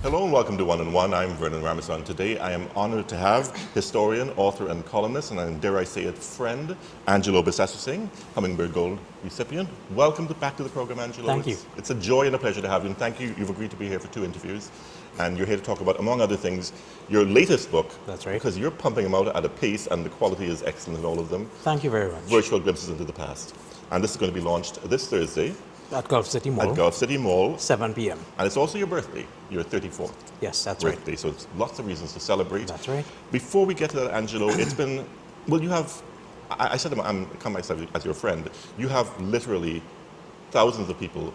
Hello and welcome to One on One. I'm Vernon Ramazan. Today I am honored to have historian, author and columnist, and dare I say it, friend, Angelo Bissessarsingh, Hummingbird Gold recipient. Welcome back to the program, Angelo. Thank you. It's a joy and a pleasure to have you, and thank you. You've agreed to be here for 2 interviews, and you're here to talk about, among other things, your latest book. That's right. Because you're pumping them out at a pace, and the quality is excellent in all of them. Thank you very much. Virtual Glimpses into the Past. And this is going to be launched this Thursday. At Gulf City Mall. At Gulf City Mall. 7 p.m. And it's also your birthday, your 34th. Yes, that's birthday, so it's lots of reasons to celebrate. That's right. Before we get to that, Angelo, it's been, well, you have, I said I'm come myself as your friend. You have literally thousands of people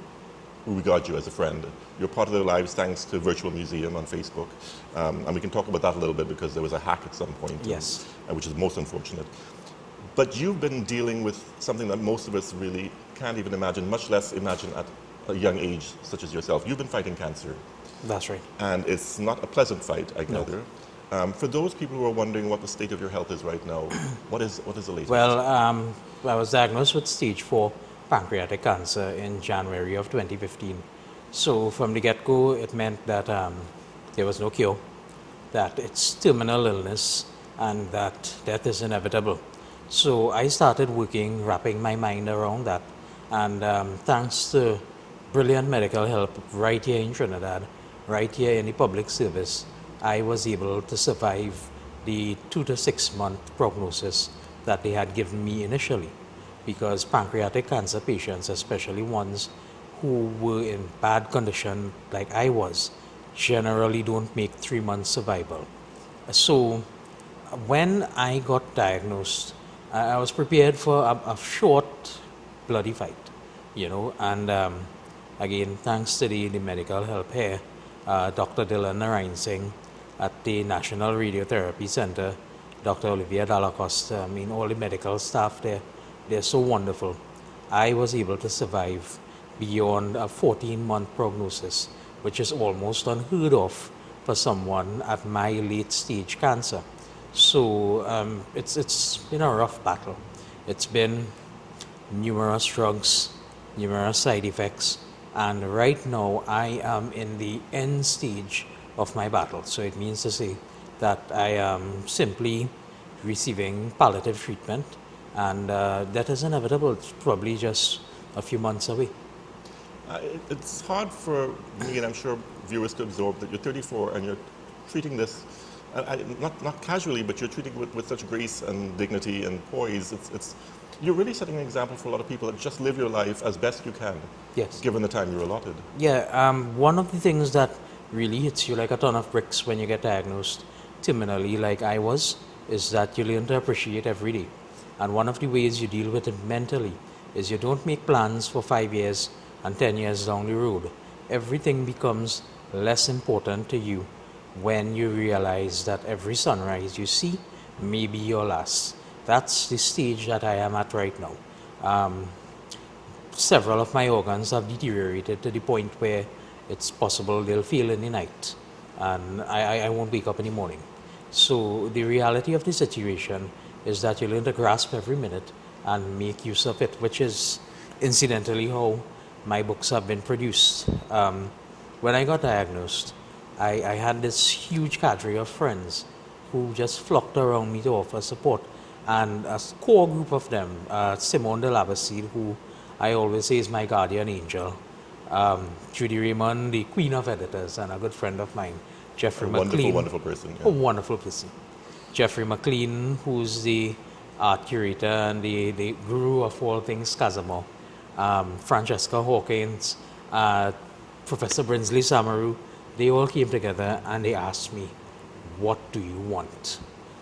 who regard you as a friend. You're part of their lives thanks to Virtual Museum on Facebook. And we can talk about that a little bit because there was a hack at some point. Yes. Which is most unfortunate. But you've been dealing with something that most of us really can't even imagine, much less imagine at a young age, such as yourself. You've been fighting cancer. That's right. And it's not a pleasant fight, I gather. No. For those people who are wondering what the state of your health is right now, what is the latest? Well, I was diagnosed with stage 4 pancreatic cancer in January of 2015. So from the get-go, it meant that there was no cure, that it's terminal illness, and that death is inevitable. So I started working, wrapping my mind around that. And thanks to brilliant medical help right here in Trinidad, right here in the public service, I was able to survive the 2 to 6 month prognosis that they had given me initially. Because pancreatic cancer patients, especially ones who were in bad condition like I was, generally don't make 3 months survival. So when I got diagnosed, I was prepared for a short, bloody fight, and again, thanks to the medical help here, Dr. Dylan Narayan at the National Radiotherapy Center, Dr. Olivia Dallacosta, all the medical staff there, they're so wonderful. I was able to survive beyond a 14-month prognosis, which is almost unheard of for someone at my late-stage cancer. So it's been a rough battle. It's been numerous drugs, numerous side effects, and right now I am in the end stage of my battle. So it means to say that I am simply receiving palliative treatment, and that is inevitable. It's probably just a few months away. It's hard for me, and I'm sure viewers, to absorb that you're 34 and you're treating this not casually, but you're treating it with such grace and dignity and poise. You're really setting an example for a lot of people that just live your life as best you can, yes, given the time you're allotted. Yeah, one of the things that really hits you like a ton of bricks when you get diagnosed terminally, like I was, is that you learn to appreciate every day. And one of the ways you deal with it mentally is you don't make plans for 5 years and 10 years down the road. Everything becomes less important to you when you realize that every sunrise you see may be your last. That's the stage that I am at right now. Several of my organs have deteriorated to the point where it's possible they'll fail in the night, and I won't wake up in the morning. So the reality of the situation is that you learn to grasp every minute and make use of it, which is incidentally how my books have been produced. When I got diagnosed, I had this huge cadre of friends who just flocked around me to offer support. And a core group of them, Simone de Labastide, who I always say is my guardian angel, Judy Raymond, the queen of editors, and a good friend of mine, Jeffrey McLean. Wonderful person. Yeah. A wonderful person. Jeffrey McLean, who's the art curator and the guru of all things Casamore. Francesca Hawkins, Professor Brinsley Samaru, they all came together and they asked me, what do you want?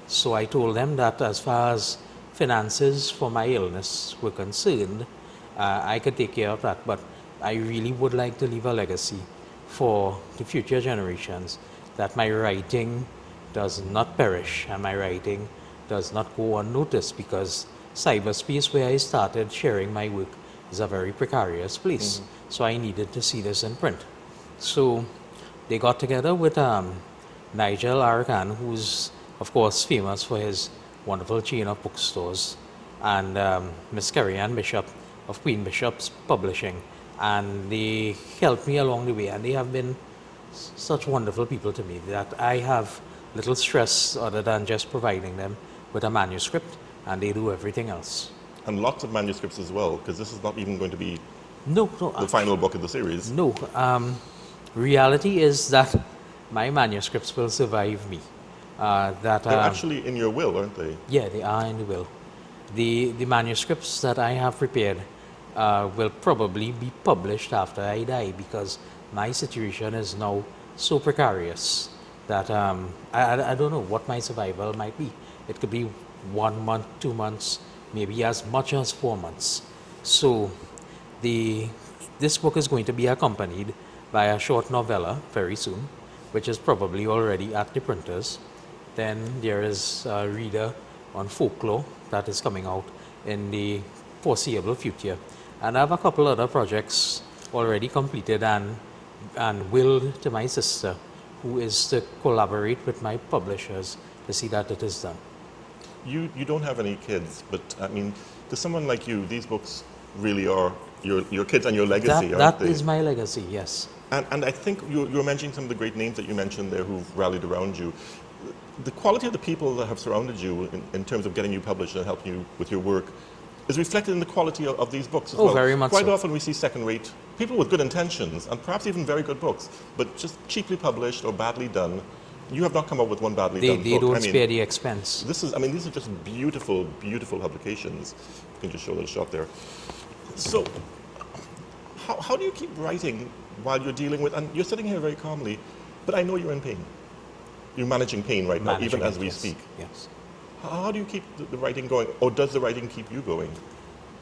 So I told them that as far as finances for my illness were concerned, I could take care of that, but I really would like to leave a legacy for the future generations, that my writing does not perish and my writing does not go unnoticed, because cyberspace, where I started sharing my work, is a very precarious place. Mm-hmm. So I needed to see this in print. So they got together with Nigel Arakan, who's of course famous for his wonderful chain of bookstores, and Miss Kerry Ann Bishop of Queen Bishop's Publishing, and they helped me along the way, and they have been such wonderful people to me that I have little stress other than just providing them with a manuscript, and they do everything else. And lots of manuscripts as well, because this is not even going to be No, no, the final book of the series. no. Reality is that my manuscripts will survive me. They're actually in your will, aren't they? Yeah, they are in the will. The manuscripts that I have prepared will probably be published after I die, because my situation is now so precarious that I don't know what my survival might be. It could be 1 month, 2 months, maybe as much as 4 months. So this book is going to be accompanied by a short novella very soon, which is probably already at the printers. Then there is a reader on folklore that is coming out in the foreseeable future. And I have a couple other projects already completed and willed to my sister, who is to collaborate with my publishers to see that it is done. You don't have any kids, but I mean, to someone like you, these books really are your kids and your legacy, aren't That they? is my legacy, yes. And I think you were mentioning some of the great names that you mentioned there who've rallied around you. The quality of the people that have surrounded you in terms of getting you published and helping you with your work is reflected in the quality of these books as well. Oh, very much Quite so. often we see second-rate people with good intentions and perhaps even very good books, but just cheaply published or badly done. You have not come up with one badly done They book. don't spare the expense. These are just beautiful, beautiful publications. You can just show a little shot there. So, how do you keep writing while you're dealing with, and you're sitting here very calmly, but I know you're in pain. You're managing pain right now, even as we yes, speak. Yes. How do you keep the writing going, or does the writing keep you going?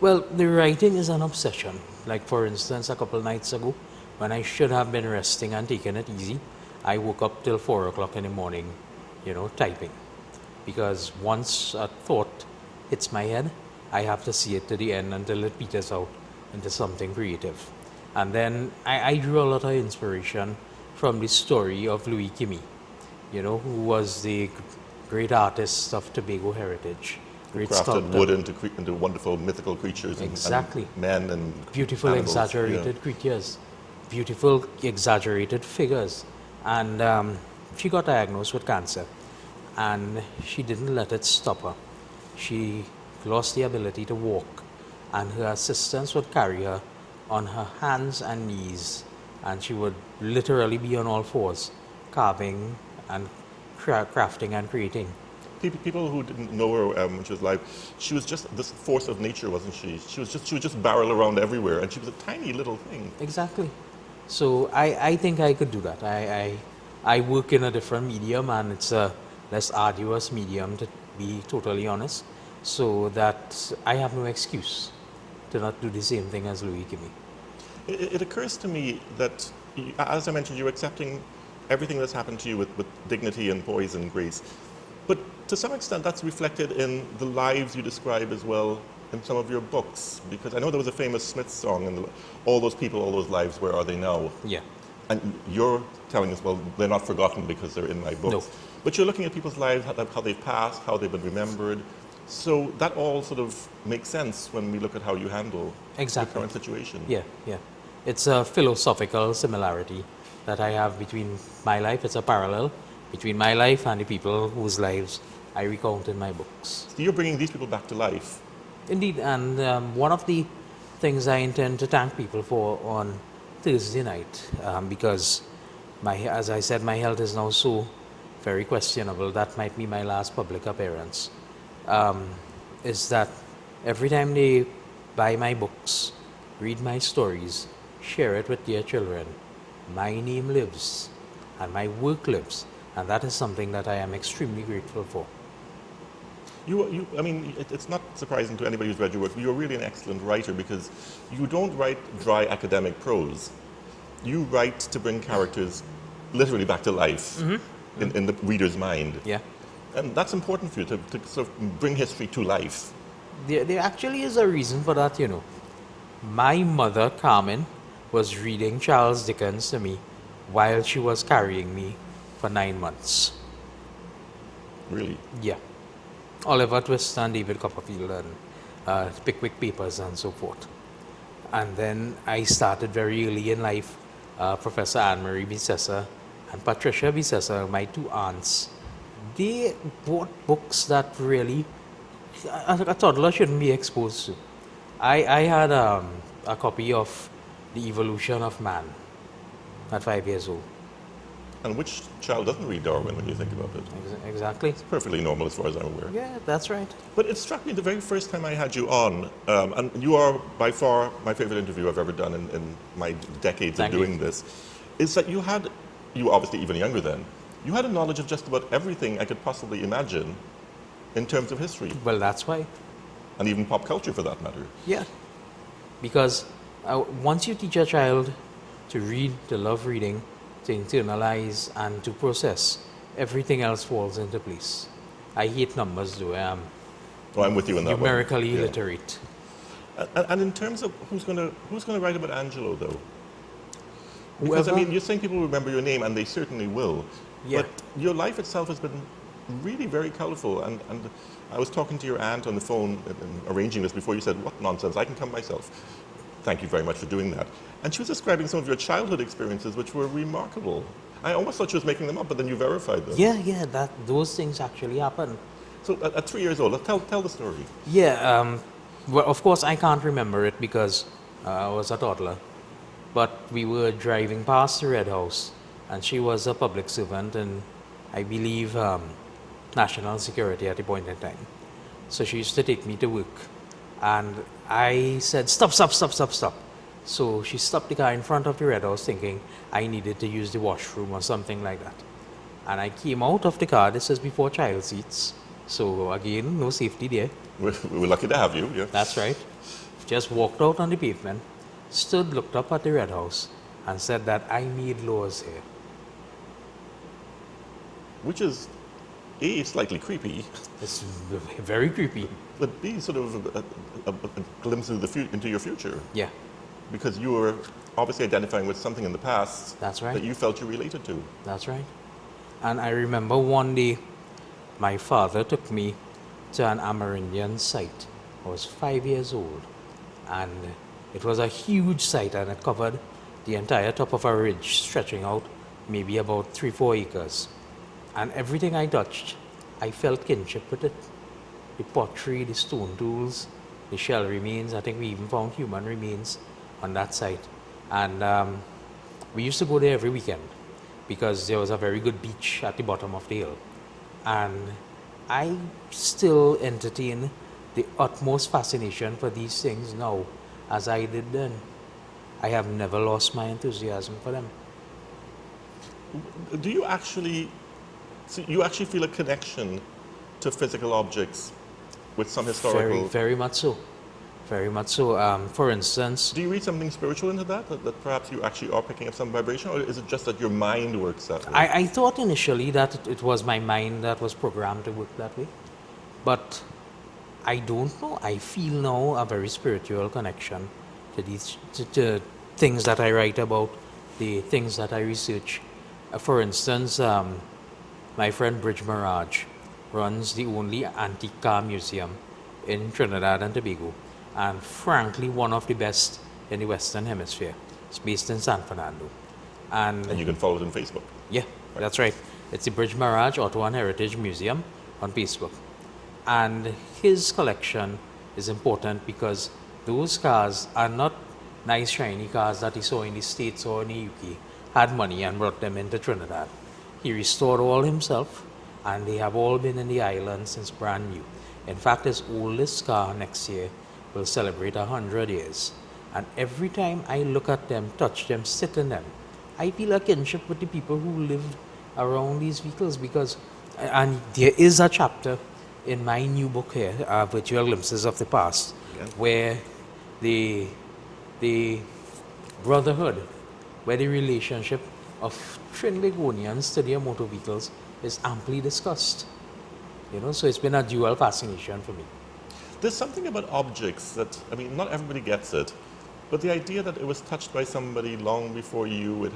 Well, the writing is an obsession. Like, for instance, a couple nights ago, when I should have been resting and taking it easy, I woke up till 4 o'clock in the morning, typing. Because once a thought hits my head, I have to see it to the end until it peters out into something creative. And then I drew a lot of inspiration from the story of Louis Kimi, who was the great artist of Tobago heritage. Great Crafted sculptor. wood into wonderful mythical creatures Exactly. and men and Beautiful animals, exaggerated creatures, beautiful exaggerated figures. And she got diagnosed with cancer, and she didn't let it stop her. She lost the ability to walk, and her assistants would carry her on her hands and knees, and she would literally be on all fours, carving and crafting and creating. People who didn't know her when she was alive, she was just this force of nature, wasn't she? She would just barrel around everywhere, and she was a tiny little thing. Exactly. So I think I could do that. I work in a different medium, and it's a less arduous medium, to be totally honest. So that I have no excuse to not do the same thing as Louis Kimi. It occurs to me that, as I mentioned, you're accepting everything that's happened to you with dignity and poise and grace. But to some extent, that's reflected in the lives you describe as well in some of your books. Because I know there was a famous Smiths song, and all those people, all those lives, where are they now? Yeah. And you're telling us, well, they're not forgotten because they're in my books. No. But you're looking at people's lives, how they've passed, how they've been remembered. So that all sort of makes sense when we look at how you handle Exactly. the current situation. Yeah. It's a philosophical similarity that I have between my life. It's a parallel between my life and the people whose lives I recount in my books. So you're bringing these people back to life. Indeed, and one of the things I intend to thank people for on Thursday night, because as I said, my health is now so very questionable, that might be my last public appearance, is that every time they buy my books, read my stories, share it with their children, my name lives and my work lives, and that is something that I am extremely grateful for. I mean, it's not surprising to anybody who's read your work. You're really an excellent writer because you don't write dry academic prose. You write to bring characters literally back to life in the reader's mind. Yeah. And that's important for you, to sort of bring history to life. There actually is a reason for that, My mother, Carmen, was reading Charles Dickens to me while she was carrying me for 9 months. Really? Yeah. Oliver Twist and David Copperfield and Pickwick Papers and so forth. And then I started very early in life. Professor Anne-Marie Bissessarsingh and Patricia Bissessarsingh, my two aunts, they bought books that really a toddler shouldn't be exposed to. I had a copy of The Evolution of Man at 5 years old. And which child doesn't read Darwin when you think about it? Exactly. It's perfectly normal as far as I'm aware. Yeah, that's right. But it struck me the very first time I had you on, and you are by far my favorite interview I've ever done in my decades Thank of you. doing this, is that you were obviously even younger then, you had a knowledge of just about everything I could possibly imagine in terms of history, Well, that's why. and even pop culture for that matter. Yeah. Because once you teach a child to read, to love reading, to internalize, and to process, everything else falls into place. I hate numbers, though. I am Well, I'm with you on that one. numerically Yeah. illiterate. And in terms of who's going to write about Angelo, though? Because, I Whoever- mean, you're saying people remember your name, and they certainly will. Yeah. But your life itself has been really very colourful. And I was talking to your aunt on the phone and arranging this before you said, what nonsense, I can come myself. Thank you very much for doing that. And she was describing some of your childhood experiences, which were remarkable. I almost thought she was making them up, but then you verified them. Yeah, those things actually happen. So at 3 years old, tell the story. Yeah, well, of course, I can't remember it because I was a toddler. But we were driving past the Red House, and she was a public servant, and I believe national security at the point in time. So she used to take me to work, and I said, stop. So she stopped the car in front of the Red House thinking I needed to use the washroom or something like that. And I came out of the car, this is before child seats, so again, no safety there. We're lucky to have you. Yeah. That's right. Just walked out on the pavement, stood, looked up at the Red House, and said that I need laws here. Which is, A, slightly creepy, It's very creepy. but B, sort of a glimpse into your future. Yeah, Because you were obviously identifying with something in the past that's right. that you felt you related to. That's right. And I remember one day my father took me to an Amerindian site. I was 5 years old, and it was a huge site, and it covered the entire top of a ridge stretching out maybe about 3-4 acres. And everything I touched, I felt kinship with it. The pottery, the stone tools, the shell remains. I think we even found human remains on that site. And we used to go there every weekend because there was a very good beach at the bottom of the hill. And I still entertain the utmost fascination for these things now as I did then. I have never lost my enthusiasm for them. Do you actually feel a connection to physical objects with some historical... Very much so. Very much so. For instance, Do you read something spiritual into that perhaps you actually are picking up some vibration, or is it just that your mind works that way? I thought initially that it was my mind that was programmed to work that way. But I don't know. I feel now a very spiritual connection to these to things that I write about, the things that I research. For instance, my friend Bridge Mirage runs the only antique car museum in Trinidad and Tobago, and frankly one of the best in the Western Hemisphere. It's based in San Fernando. And you can follow it on Facebook. Yeah, that's right. It's the Bridge Mirage Auto and Heritage Museum on Facebook. And his collection is important because those cars are not nice shiny cars that he saw in the States or in the UK, had money and brought them into Trinidad. He restored all himself, and they have all been in the island since brand new. In fact, his oldest car next year will celebrate 100 years. And every time I look at them, touch them, sit in them, I feel a kinship with the people who lived around these vehicles because, and there is a chapter in my new book here, Virtual Glimpses of the Past, Yeah. where the brotherhood, where the relationship of Trinbagonians to their motor vehicles is amply discussed. You know, so it's been a dual fascination for me. There's something about objects that, I mean, not everybody gets it, but the idea that it was touched by somebody long before you,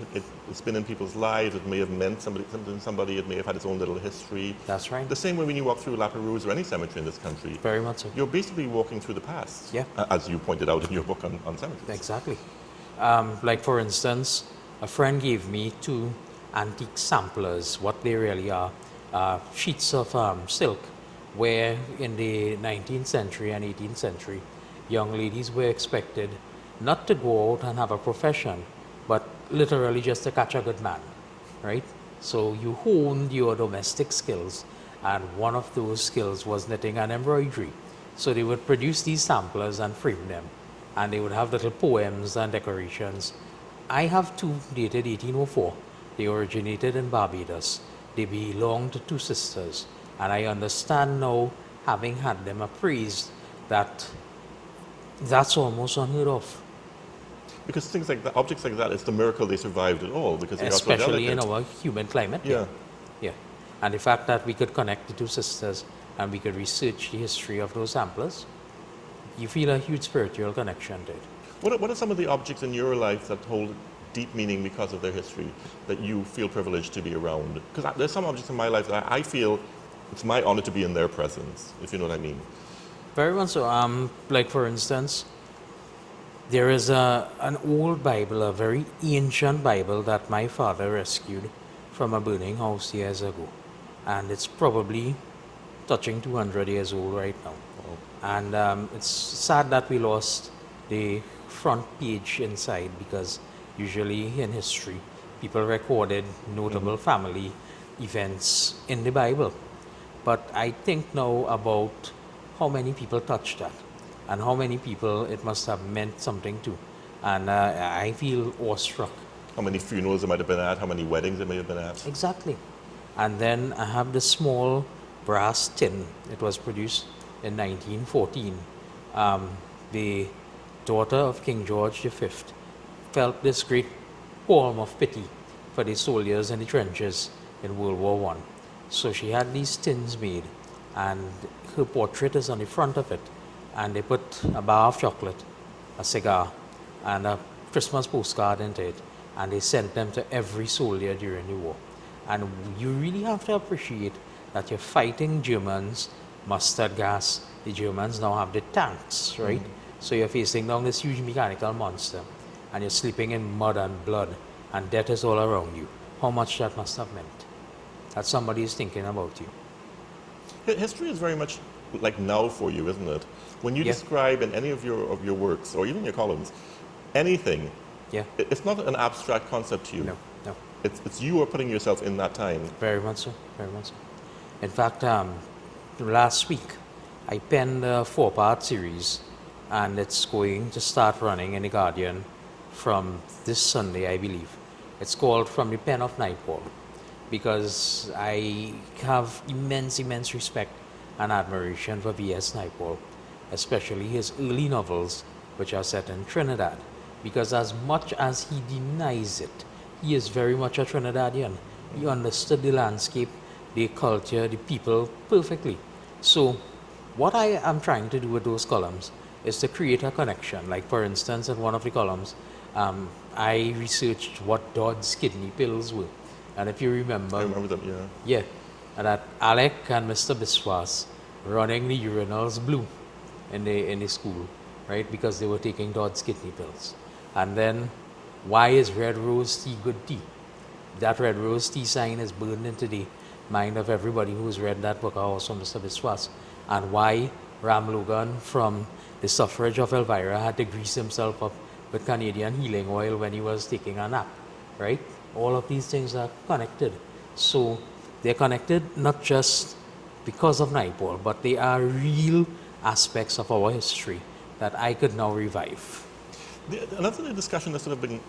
it's been in people's lives, it may have meant something to somebody, it may have had its own little history. That's right. The same way when you walk through La Perouse or any cemetery in this country, Very much so. you're basically walking through the past, Yeah. as you pointed out in your book on cemeteries. Exactly. Like for instance, a friend gave me 2 antique samplers. What they really are sheets of silk, where in the 19th century and 18th century, young ladies were expected not to go out and have a profession, but literally just to catch a good man, right? So you honed your domestic skills, and one of those skills was knitting and embroidery. So they would produce these samplers and frame them, and they would have little poems and decorations. I have two dated 1804. They originated in Barbados. They belonged to two sisters, and I understand now, having had them appraised, that that's almost unheard of. Because things like that, objects like that, it's the miracle they survived at all, because they are so Especially in delicate. our human climate. Yeah. Yeah. And the fact that we could connect the two sisters and we could research the history of those samplers, you feel a huge spiritual connection to it. What are some of the objects in your life that hold deep meaning because of their history that you feel privileged to be around? Because there's some objects in my life that I feel it's my honor to be in their presence, if you know what I mean. Very much so. Like for instance, there is an old Bible, a very ancient Bible that my father rescued from a burning house years ago. And it's probably touching 200 years old right now. And it's sad that we lost the front page inside, because usually in history, people recorded notable family events in the Bible. But I think now about how many people touched that, and how many people it must have meant something to. And I feel awestruck. How many funerals it might have been at, how many weddings it may have been at. Exactly. And then I have this small brass tin. It was produced in 1914. The daughter of King George V felt this great qualm of pity for the soldiers in the trenches in World War I. So she had these tins made, and her portrait is on the front of it. And they put a bar of chocolate, a cigar, and a Christmas postcard into it. And they sent them to every soldier during the war. And you really have to appreciate that you're fighting Germans, mustard gas. The Germans now have the tanks, right? So you're facing down this huge mechanical monster, and you're sleeping in mud and blood, and death is all around you. How much that must have meant that somebody is thinking about you. History is very much like now for you, isn't it? When you Yeah. describe in any of your works, or even your columns, anything, Yeah. it's not an abstract concept to you. No, no. It's you are putting yourself in that time. Very much so. Very much so. In fact, last week I penned a 4-part series, and it's going to start running in the Guardian from this Sunday, I believe. It's called From the Pen of Nightfall, because I have immense respect and admiration for V.S. Naipaul, especially his early novels, which are set in Trinidad. Because as much as he denies it, he is very much a Trinidadian. He understood the landscape, the culture, the people perfectly. So what I am trying to do with those columns is to create a connection. Like for instance, in one of the columns, I researched what Dodd's kidney pills were. And if you remember... I remember them, yeah. Yeah, and that Alec and Mr. Biswas running the urinals blue in the school, right? Because they were taking Dodd's kidney pills. And then, why is red rose tea good tea? That red rose tea sign is burned into the mind of everybody who's read that book, also Mr. Biswas. And why Ram Logan from the suffrage of Elvira had to grease himself up with Canadian healing oil when he was taking a nap, right? All of these things are connected. So they're connected not just because of Naipaul, but they are real aspects of our history that I could now revive. Another discussion that's sort of been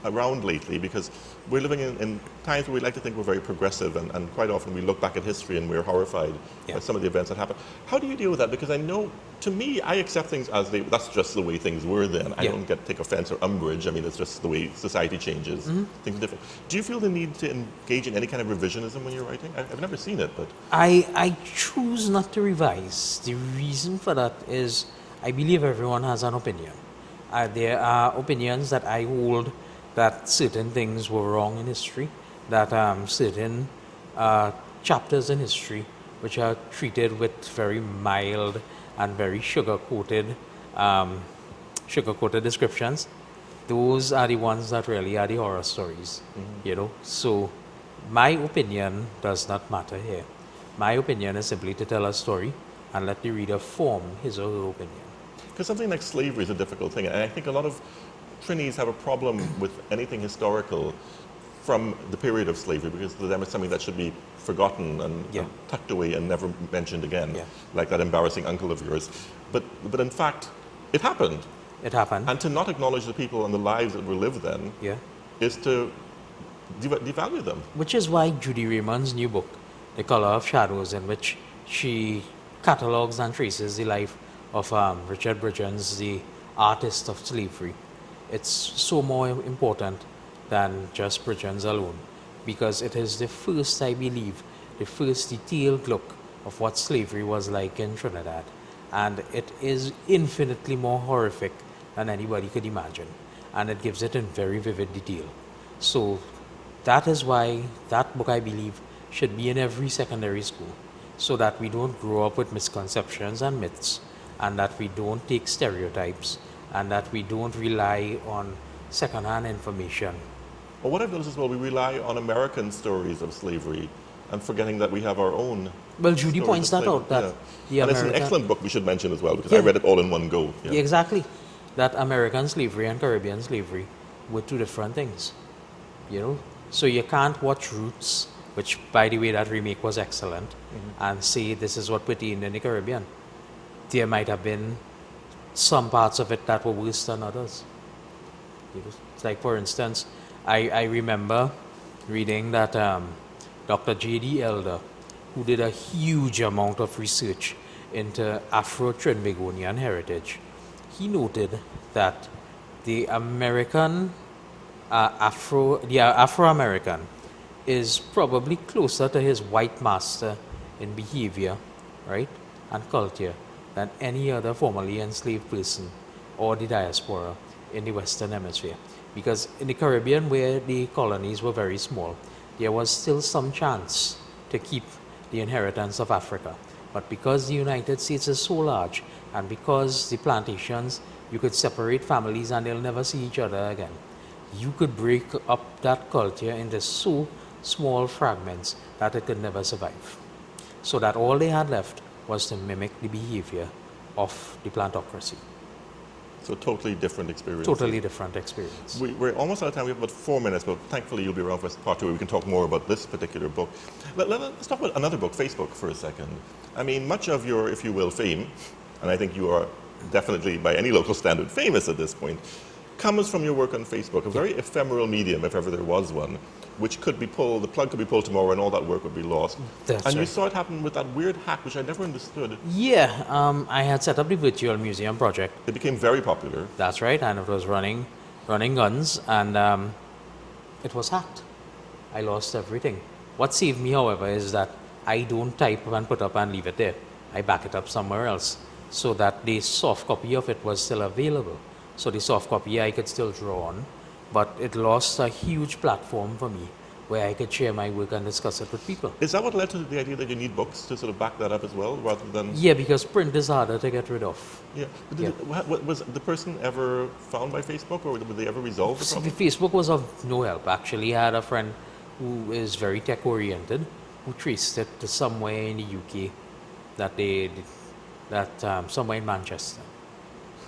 around lately, because we're living in times where we like to think we're very progressive, and quite often we look back at history and we're horrified by some of the events that happened. How do you deal with that? Because I know, to me, I accept things as that's just the way things were then. I don't take offense or umbrage. I mean, it's just the way society changes. Things are different. Do you feel the need to engage in any kind of revisionism when you're writing? I've never seen it, but... I choose not to revise. The reason for that is I believe everyone has an opinion. There are opinions that I hold that certain things were wrong in history, that certain chapters in history which are treated with very mild and very sugar-coated descriptions, those are the ones that really are the horror stories, you know. So My opinion does not matter here. My opinion is simply to tell a story and let the reader form his or her opinion. Because something like slavery is a difficult thing, and I think a lot of Trinis have a problem with anything historical from the period of slavery, because to them it's something that should be forgotten and tucked away and never mentioned again, like that embarrassing uncle of yours. But in fact, it happened. It happened. And to not acknowledge the people and the lives that were lived then is to devalue them. Which is why Judy Raymond's new book, The Color of Shadows, in which she catalogues and traces the life of Richard Bridgens, the artist of slavery. It's so more important than just Bridgens alone, because it is the first, I believe, the first detailed look of what slavery was like in Trinidad. And it is infinitely more horrific than anybody could imagine. And it gives it in very vivid detail. So that is why that book, I believe, should be in every secondary school, so that we don't grow up with misconceptions and myths, and that we don't take stereotypes, and that we don't rely on second-hand information. Well, what I've noticed as well, we rely on American stories of slavery and forgetting that we have our own. Well, Judy points that out. That the and American, it's an excellent book we should mention as well, because I read it all in one go. Yeah, exactly. That American slavery and Caribbean slavery were two different things. You know? So you can't watch Roots, which, by the way, that remake was excellent, and say this is what pertained in the Caribbean. There might have been some parts of it that were worse than others. You know? Like, for instance, I remember reading that Dr. J.D. Elder, who did a huge amount of research into Afro-Trinbagonian heritage, he noted that the Afro-American is probably closer to his white master in behavior, right, and culture than any other formerly enslaved person or the diaspora in the Western Hemisphere. Because in the Caribbean, where the colonies were very small, there was still some chance to keep the inheritance of Africa. But because the United States is so large, and because the plantations, you could separate families and they'll never see each other again, you could break up that culture into so small fragments that it could never survive. So that all they had left was to mimic the behavior of the plantocracy. So totally different experience. Totally different experience. We're almost out of time. We have about 4 minutes, but thankfully you'll be around for part 2 where we can talk more about this particular book. Let's talk about another book, Facebook, for a second. I mean, much of your, if you will, fame, and I think you are definitely, by any local standard, famous at this point, comes from your work on Facebook, a very ephemeral medium, if ever there was one, which could be pulled, the plug could be pulled tomorrow and all that work would be lost. That's and right. You saw it happen with that weird hack, which I never understood. Yeah, I had set up the virtual museum project. It became very popular. That's right, and it was running guns, and it was hacked. I lost everything. What saved me, however, is that I don't type and put up and leave it there. I back it up somewhere else, so that the soft copy of it was still available. So the soft copy I could still draw on, but it lost a huge platform for me where I could share my work and discuss it with people. Is that what led to the idea that you need books to sort of back that up as well, rather than... Yeah, because print is harder to get rid of. Yeah. Was the person ever found by Facebook, or would they ever resolve the problem? Facebook was of no help, actually. I had a friend who is very tech-oriented, who traced it to somewhere in the UK, somewhere in Manchester.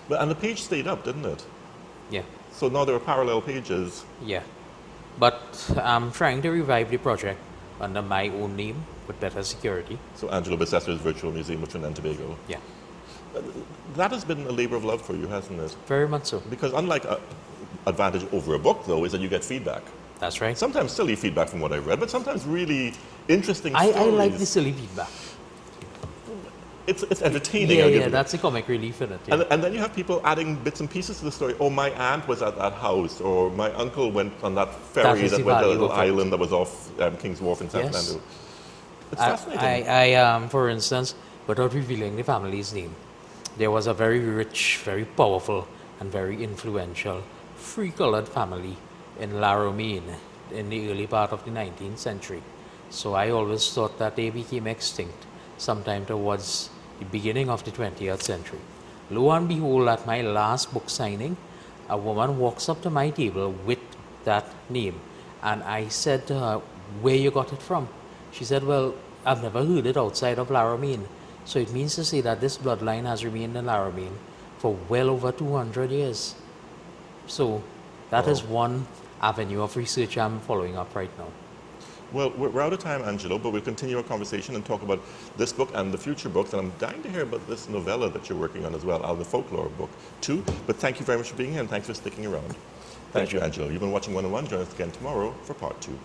And the page stayed up, didn't it? Yeah. So now there are parallel pages. Yeah. But I'm trying to revive the project under my own name with better security. So Angelo Bissessarsingh Virtual Museum of Trinidad and Tobago. Yeah. That has been a labor of love for you, hasn't it? Very much so. Because unlike advantage over a book, though, is that you get feedback. That's right. Sometimes silly feedback from what I read, but sometimes really interesting I stories. like the silly feedback. It's entertaining. Yeah, that's the comic relief in it. Yeah. And then you have people adding bits and pieces to the story. Oh, my aunt was at that house, or my uncle went on that ferry that went to a little island that was off King's Wharf in San Fernando. It's fascinating. I for instance, without revealing the family's name, there was a very rich, very powerful, and very influential free-colored family in La Romaine in the early part of the 19th century. So I always thought that they became extinct sometime towards the beginning of the 20th century. Lo and behold, at my last book signing, a woman walks up to my table with that name. And I said to her, where you got it from. She said, well, I've never heard it outside of Laramine. So it means to say that this bloodline has remained in Laramine for well over 200 years. So that is one avenue of research I'm following up right now. Well, we're out of time, Angelo, but we'll continue our conversation and talk about this book and the future books. And I'm dying to hear about this novella that you're working on as well, the folklore book too. But thank you very much for being here, and thanks for sticking around. Thank you, Angelo. You've been watching One on One. Join us again tomorrow for part 2.